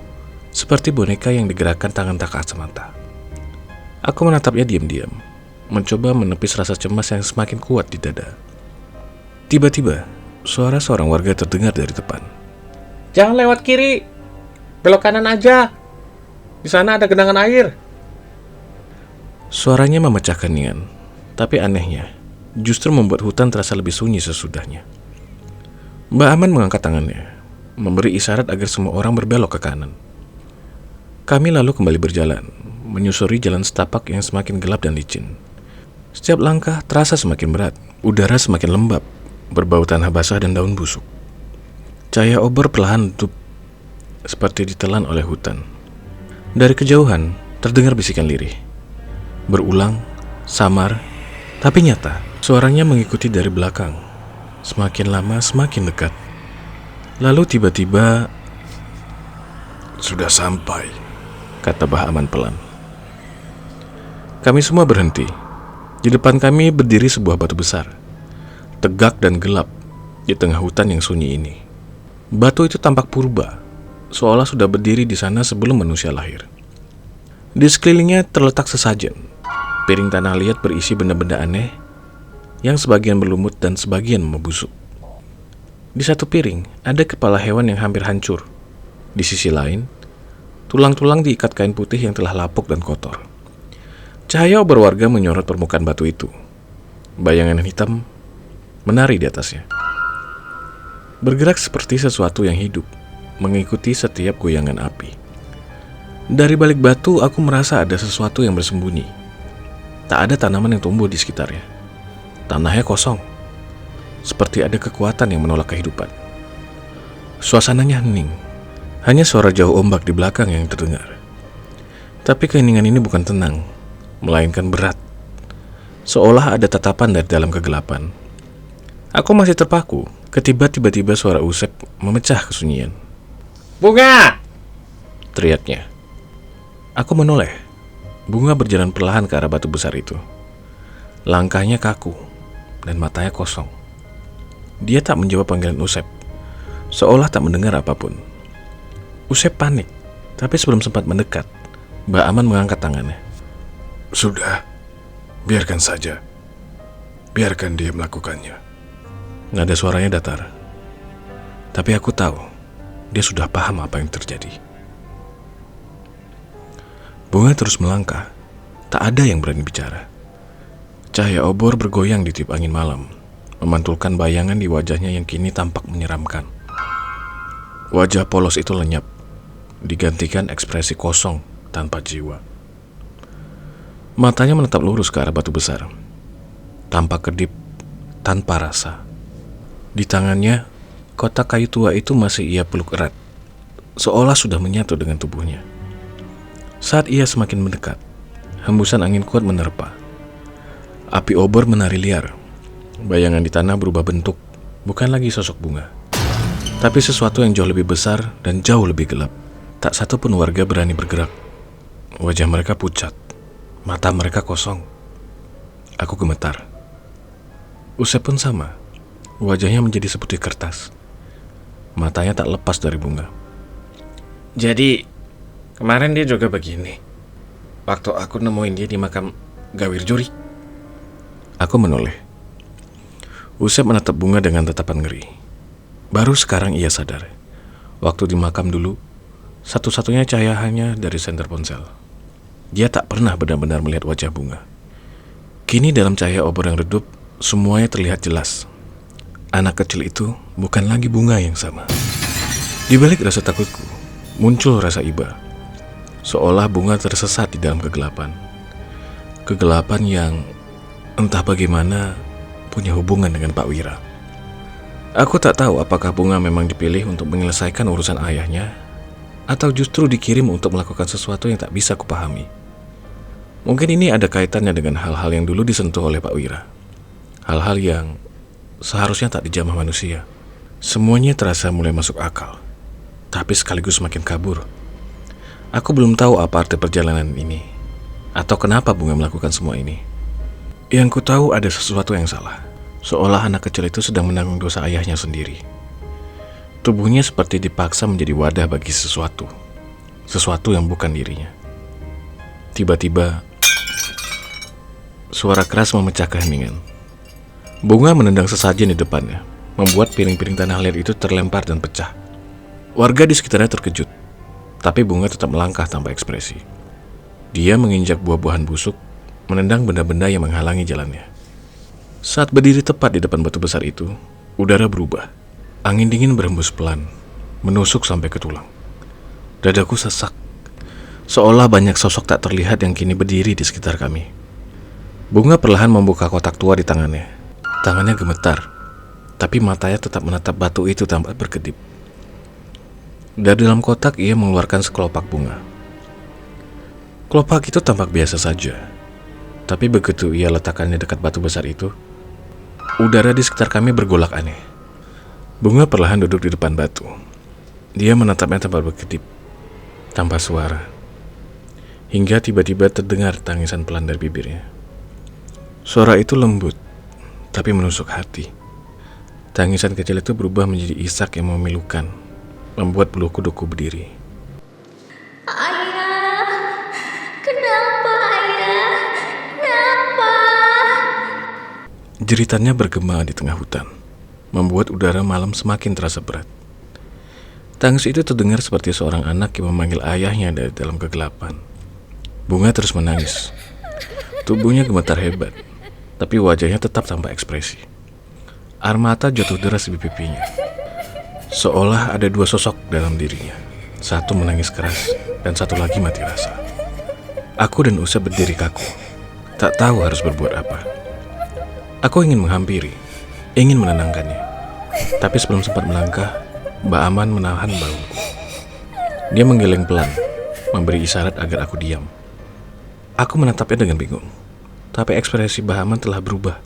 seperti boneka yang digerakkan tangan tak kacamata. Aku menatapnya diam-diam, mencoba menepis rasa cemas yang semakin kuat di dada. Tiba-tiba, suara seorang warga terdengar dari depan. Jangan lewat kiri, belok kanan aja. Di sana ada genangan air. Suaranya memecahkan keheningan, tapi anehnya, justru membuat hutan terasa lebih sunyi sesudahnya. Mbak Aman mengangkat tangannya, memberi isyarat agar semua orang berbelok ke kanan. Kami lalu kembali berjalan, menyusuri jalan setapak yang semakin gelap dan licin. Setiap langkah terasa semakin berat, udara semakin lembab, berbau tanah basah dan daun busuk. Cahaya obor perlahan redup, seperti ditelan oleh hutan. Dari kejauhan, terdengar bisikan lirih. Berulang, samar, tapi nyata. Suaranya mengikuti dari belakang. Semakin lama, semakin dekat. Lalu tiba-tiba, Sudah sampai, kata Mbah Aman pelan. Kami semua berhenti. Di depan kami berdiri sebuah batu besar, tegak dan gelap di tengah hutan yang sunyi ini. Batu itu tampak purba, seolah sudah berdiri di sana sebelum manusia lahir. Di sekelilingnya terletak sesajen, piring tanah liat berisi benda-benda aneh, yang sebagian berlumut dan sebagian membusuk. Di satu piring ada kepala hewan yang hampir hancur. Di sisi lain, tulang-tulang diikat kain putih yang telah lapuk dan kotor. Cahaya obor warga menyorot permukaan batu itu. Bayangan hitam menari di atasnya, bergerak seperti sesuatu yang hidup, mengikuti setiap goyangan api. Dari balik batu, aku merasa ada sesuatu yang bersembunyi. Tak ada tanaman yang tumbuh di sekitarnya. Tanahnya kosong, seperti ada kekuatan yang menolak kehidupan. Suasananya hening, hanya suara jauh ombak di belakang yang terdengar. Tapi keheningan ini bukan tenang, melainkan berat, seolah ada tatapan dari dalam kegelapan. Aku masih terpaku, tiba-tiba suara Usep memecah kesunyian. Bunga! Teriaknya. Aku menoleh. Bunga berjalan perlahan ke arah batu besar itu. Langkahnya kaku dan matanya kosong. Dia tak menjawab panggilan Usep, seolah tak mendengar apapun. Usep panik, tapi sebelum sempat mendekat, Mbak Aman mengangkat tangannya. Sudah, biarkan saja. Biarkan dia melakukannya. Nada suaranya datar, tapi aku tahu dia sudah paham apa yang terjadi. Bunga terus melangkah, tak ada yang berani bicara. Cahaya obor bergoyang di tiup angin malam, memantulkan bayangan di wajahnya yang kini tampak menyeramkan. Wajah polos itu lenyap, digantikan ekspresi kosong tanpa jiwa. Matanya menatap lurus ke arah batu besar, tampak kedip tanpa rasa. Di tangannya, kotak kayu tua itu masih ia peluk erat, seolah sudah menyatu dengan tubuhnya. Saat ia semakin mendekat, hembusan angin kuat menerpa. Api obor menari liar. Bayangan di tanah berubah bentuk, bukan lagi sosok bunga, tapi sesuatu yang jauh lebih besar dan jauh lebih gelap. Tak satu pun warga berani bergerak. Wajah mereka pucat, mata mereka kosong. Aku gemetar. Usep pun sama. Wajahnya menjadi seputih kertas. Matanya tak lepas dari bunga. Jadi, kemarin dia juga begini. Waktu aku nemuin dia di makam Gawir Juri. Aku menoleh. Usep menatap bunga dengan tatapan ngeri. Baru sekarang ia sadar. Waktu di makam dulu, satu-satunya cahaya hanya dari senter ponsel. Dia tak pernah benar-benar melihat wajah bunga. Kini dalam cahaya obor yang redup, semuanya terlihat jelas. Anak kecil itu bukan lagi bunga yang sama. Di balik rasa takutku, muncul rasa iba. Seolah bunga tersesat di dalam kegelapan. Kegelapan yang entah bagaimana punya hubungan dengan Pak Wira. Aku tak tahu apakah bunga memang dipilih untuk menyelesaikan urusan ayahnya, atau justru dikirim untuk melakukan sesuatu yang tak bisa kupahami. Mungkin ini ada kaitannya dengan hal-hal yang dulu disentuh oleh Pak Wira. Hal-hal yang seharusnya tak dijamah manusia. Semuanya terasa mulai masuk akal, tapi sekaligus semakin kabur. Aku belum tahu apa arti perjalanan ini, atau kenapa bunga melakukan semua ini. Yang ku tahu ada sesuatu yang salah, seolah anak kecil itu sedang menanggung dosa ayahnya sendiri. Tubuhnya seperti dipaksa menjadi wadah bagi sesuatu yang bukan dirinya. Tiba-tiba, suara keras memecah keheningan. Bunga menendang sesajen di depannya, membuat piring-piring tanah liat itu terlempar dan pecah. Warga di sekitarnya terkejut, tapi bunga tetap melangkah tanpa ekspresi. Dia menginjak buah-buahan busuk, menendang benda-benda yang menghalangi jalannya. Saat berdiri tepat di depan batu besar itu, udara berubah. Angin dingin berhembus pelan, menusuk sampai ke tulang. Dadaku sesak, seolah banyak sosok tak terlihat yang kini berdiri di sekitar kami. Bunga perlahan membuka kotak tua di tangannya. Tangannya gemetar, tapi matanya tetap menatap batu itu tanpa berkedip. Dari dalam kotak ia mengeluarkan sekelopak bunga. Kelopak itu tampak biasa saja, tapi begitu ia letakkannya dekat batu besar itu, udara di sekitar kami bergolak aneh. Bunga perlahan duduk di depan batu. Dia menatapnya tanpa berkedip, tanpa suara, hingga tiba-tiba terdengar tangisan pelan dari bibirnya. Suara itu lembut, tapi menusuk hati. Tangisan kecil itu berubah menjadi isak yang memilukan, membuat bulu kuduku berdiri. Ayah, kenapa ayah? Kenapa? Jeritannya bergema di tengah hutan, membuat udara malam semakin terasa berat. Tangis itu terdengar seperti seorang anak yang memanggil ayahnya dari dalam kegelapan. Bunga terus menangis. Tubuhnya gemetar hebat, tapi wajahnya tetap tanpa ekspresi. Air mata jatuh deras di pipinya. Seolah ada dua sosok dalam dirinya. Satu menangis keras, dan satu lagi mati rasa. Aku dan Usep berdiri kaku, tak tahu harus berbuat apa. Aku ingin menghampiri, ingin menenangkannya. Tapi sebelum sempat melangkah, Mbak Aman menahan bahuku. Dia menggeleng pelan, memberi isyarat agar aku diam. Aku menatapnya dengan bingung, tapi ekspresi Mbak Aman telah berubah.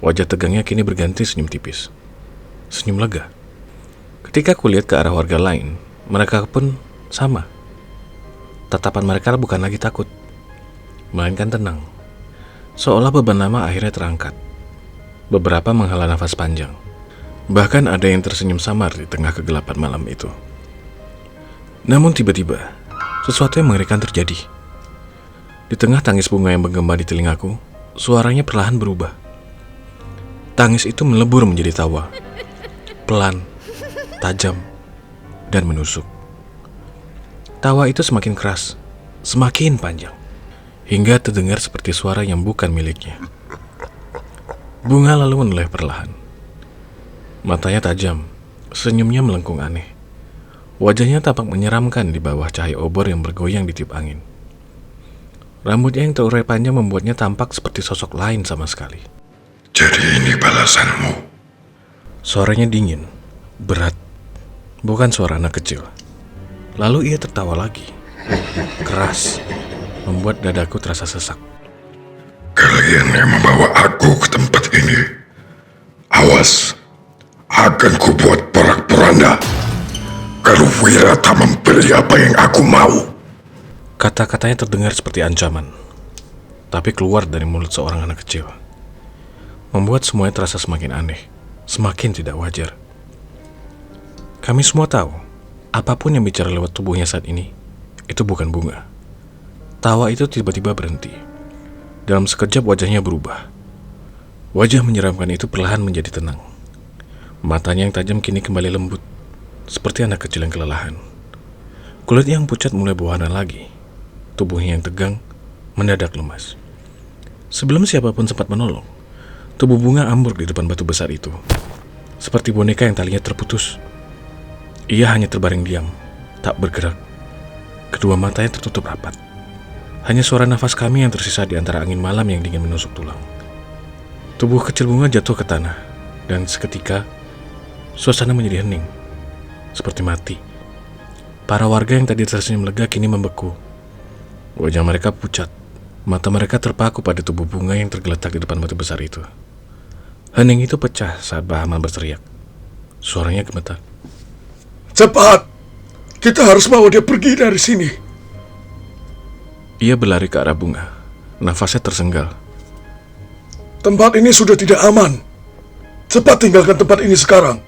Wajah tegangnya kini berganti senyum tipis, senyum lega. Ketika aku lihat ke arah warga lain, mereka pun sama. Tatapan mereka bukan lagi takut, melainkan tenang. Seolah beban lama akhirnya terangkat. Beberapa menghela nafas panjang. Bahkan ada yang tersenyum samar di tengah kegelapan malam itu. Namun tiba-tiba, sesuatu yang mengerikan terjadi. Di tengah tangis bunga yang menggema di telingaku, suaranya perlahan berubah. Tangis itu melebur menjadi tawa. Pelan, tajam, dan menusuk. Tawa itu semakin keras, semakin panjang, hingga terdengar seperti suara yang bukan miliknya. Bunga lalu menoleh perlahan. Matanya tajam, senyumnya melengkung aneh. Wajahnya tampak menyeramkan di bawah cahaya obor yang bergoyang di tiup angin. Rambutnya yang terurai panjang membuatnya tampak seperti sosok lain sama sekali. Jadi ini balasanmu. Suaranya dingin, berat, bukan suara anak kecil. Lalu ia tertawa lagi, keras, membuat dadaku terasa sesak. Kalian yang membawa aku ke tempat ini. Awas, akan kubuat porak-poranda kalau Wira tak memberi apa yang aku mau. Kata-katanya terdengar seperti ancaman, tapi keluar dari mulut seorang anak kecil, membuat semuanya terasa semakin aneh, semakin tidak wajar. Kami semua tahu, apapun yang bicara lewat tubuhnya saat ini, itu bukan Bunga. Tawa itu tiba-tiba berhenti. Dalam sekejap wajahnya berubah. Wajah menyeramkan itu perlahan menjadi tenang. Matanya yang tajam kini kembali lembut, seperti anak kecil yang kelelahan. Kulitnya yang pucat mulai berwarna lagi. Tubuhnya yang tegang mendadak lemas. Sebelum siapapun sempat menolong, tubuh Bunga ambruk di depan batu besar itu, seperti boneka yang talinya terputus. Ia hanya terbaring diam, tak bergerak. Kedua matanya tertutup rapat. Hanya suara nafas kami yang tersisa di antara angin malam yang dingin menusuk tulang. Tubuh kecil Bunga jatuh ke tanah, dan seketika suasana menjadi hening, seperti mati. Para warga yang tadi tersenyum lega kini membeku. Wajah mereka pucat, mata mereka terpaku pada tubuh Bunga yang tergeletak di depan batu besar itu. Hening itu pecah saat Bahaman berteriak. Suaranya gemetar. Cepat! Kita harus bawa dia pergi dari sini. Ia berlari ke arah Bunga. Nafasnya tersenggal. Tempat ini sudah tidak aman. Cepat tinggalkan tempat ini sekarang.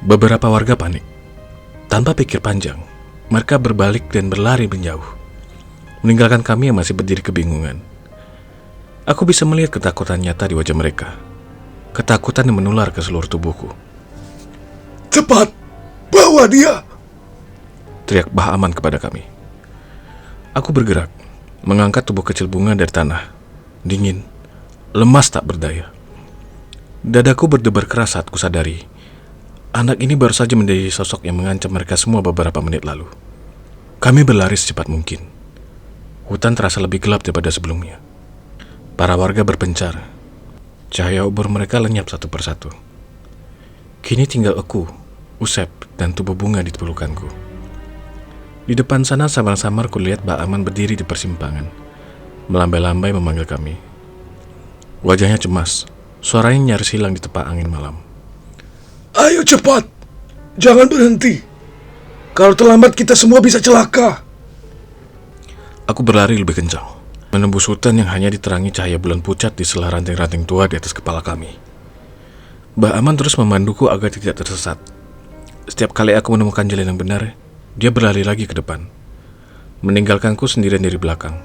Beberapa warga panik. Tanpa pikir panjang, mereka berbalik dan berlari menjauh, meninggalkan kami yang masih berdiri kebingungan. Aku bisa melihat ketakutan nyata di wajah mereka. Ketakutan yang menular ke seluruh tubuhku. Cepat! Bawa dia! Teriak Bahaman kepada kami. Aku bergerak, mengangkat tubuh kecil Bunga dari tanah. Dingin, lemas tak berdaya. Dadaku berdebar keras saat kusadari, anak ini baru saja menjadi sosok yang mengancam mereka semua beberapa menit lalu. Kami berlari secepat mungkin. Hutan terasa lebih gelap daripada sebelumnya. Para warga berpencar. Cahaya obor mereka lenyap satu persatu. Kini tinggal aku, Usep, dan tubuh Bunga di pelukanku. Di depan sana samar-samar kulihat Bahaman berdiri di persimpangan, melambai-lambai memanggil kami. Wajahnya cemas, suaranya nyaris hilang di tepak angin malam. Ayo cepat! Jangan berhenti! Kalau terlambat kita semua bisa celaka. Aku berlari lebih kencang, menembus hutan yang hanya diterangi cahaya bulan pucat di sela ranting-ranting tua di atas kepala kami. Bahaman terus memanduku agar tidak tersesat. Setiap kali aku menemukan jalan yang benar, dia berlari lagi ke depan, meninggalkanku sendirian dari belakang.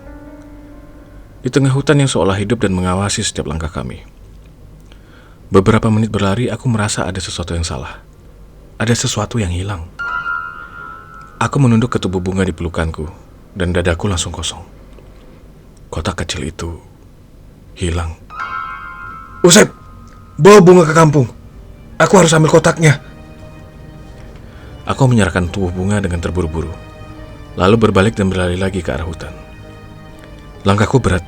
Di tengah hutan yang seolah hidup dan mengawasi setiap langkah kami. Beberapa menit berlari, aku merasa ada sesuatu yang salah. Ada sesuatu yang hilang. Aku menunduk ke tubuh Bunga di pelukanku, dan dadaku langsung kosong. Kotak kecil itu hilang. Usep, bawa Bunga ke kampung. Aku harus ambil kotaknya. Aku menyerahkan tubuh Bunga dengan terburu-buru, lalu berbalik dan berlari lagi ke arah hutan. Langkahku berat,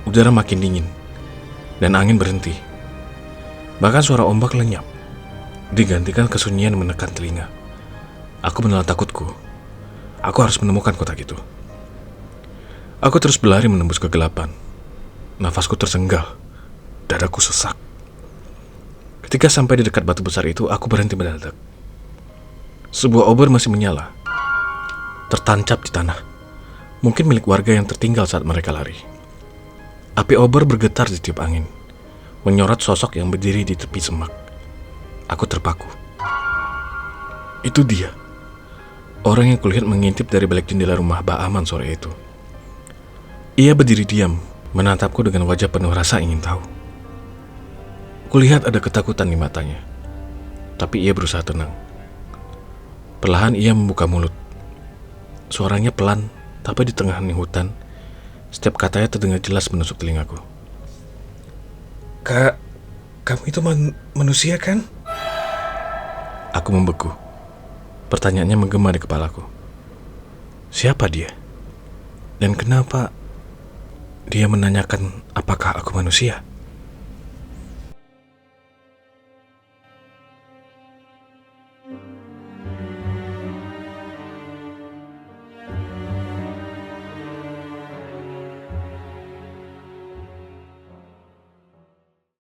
udara makin dingin, dan angin berhenti. Bahkan suara ombak lenyap, digantikan kesunyian menekan telinga. Aku menelan takutku. Aku harus menemukan kotak itu. Aku terus berlari menembus kegelapan. Nafasku tersenggal, dadaku sesak. Ketika sampai di dekat batu besar itu, aku berhenti mendadak. Sebuah obor masih menyala, tertancap di tanah. Mungkin milik warga yang tertinggal saat mereka lari. Api obor bergetar di tiup angin, menyorot sosok yang berdiri di tepi semak. Aku terpaku. Itu dia, orang yang kulihat mengintip dari balik jendela rumah Bahaman sore itu. Ia berdiri diam, menatapku dengan wajah penuh rasa ingin tahu. Kulihat ada ketakutan di matanya, tapi ia berusaha tenang. Perlahan ia membuka mulut. Suaranya pelan, tapi di tengah hening hutan, setiap katanya terdengar jelas menusuk telingaku. Kak, kamu itu manusia kan? Aku membeku. Pertanyaannya menggema di kepalaku. Siapa dia? Dan kenapa dia menanyakan apakah aku manusia?